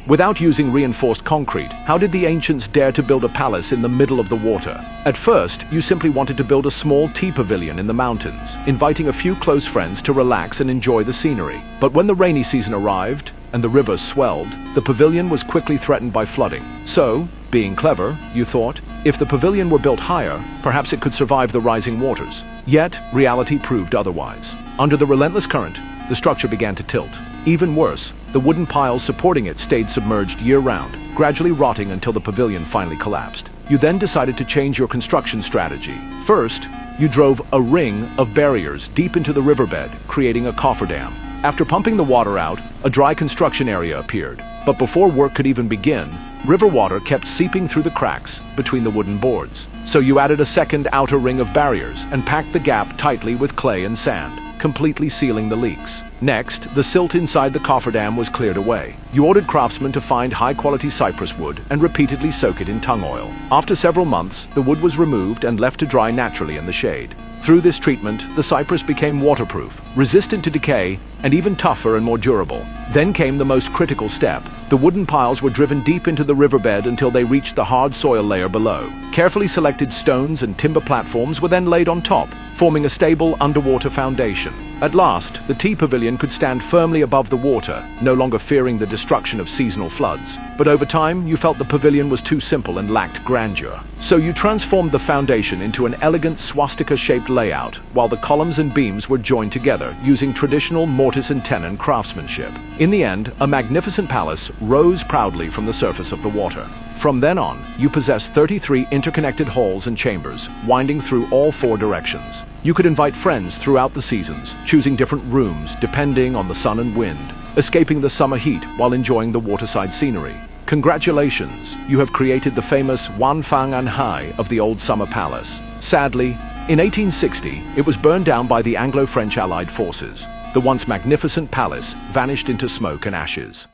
Without using reinforced concrete, how did the ancients dare to build a palace in the middle of the water? At first, you simply wanted to build a small tea pavilion in the mountains, inviting a few close friends to relax and enjoy the scenery. But when the rainy season arrived and the rivers swelled, the pavilion was quickly threatened by flooding. So, being clever, you thought, if the pavilion were built higher, perhaps it could survive the rising waters. Yet, reality proved otherwise. Under the relentless current, the structure began to tilt. Even worse, the wooden piles supporting it stayed submerged year-round, gradually rotting until the pavilion finally collapsed. You then decided to change your construction strategy. First, you drove a ring of barriers deep into the riverbed, creating a cofferdam. After pumping the water out, a dry construction area appeared. But before work could even begin, river water kept seeping through the cracks between the wooden boards. So you added a second outer ring of barriers and packed the gap tightly with clay and sand, completely sealing the leaks. Next, the silt inside the cofferdam was cleared away. You ordered craftsmen to find high-quality cypress wood and repeatedly soak it in tung oil. After several months, the wood was removed and left to dry naturally in the shade. Through this treatment, the cypress became waterproof, resistant to decay, and even tougher and more durable. Then came the most critical step. The wooden piles were driven deep into the riverbed until they reached the hard soil layer below. Carefully selected stones and timber platforms were then laid on top, forming a stable underwater foundation. At last, the tea pavilion could stand firmly above the water, no longer fearing the destruction of seasonal floods. But over time, you felt the pavilion was too simple and lacked grandeur. So you transformed the foundation into an elegant swastika-shaped layout, while the columns and beams were joined together using traditional mortise and tenon craftsmanship. In the end, a magnificent palace rose proudly from the surface of the water. From then on, you possessed 33 interconnected halls and chambers, winding through all 4 directions. You could invite friends throughout the seasons, choosing different rooms depending on the sun and wind, escaping the summer heat while enjoying the waterside scenery. Congratulations, you have created the famous Wanfang Anhai of the Old Summer Palace. Sadly, in 1860, it was burned down by the Anglo-French Allied forces. The once magnificent palace vanished into smoke and ashes.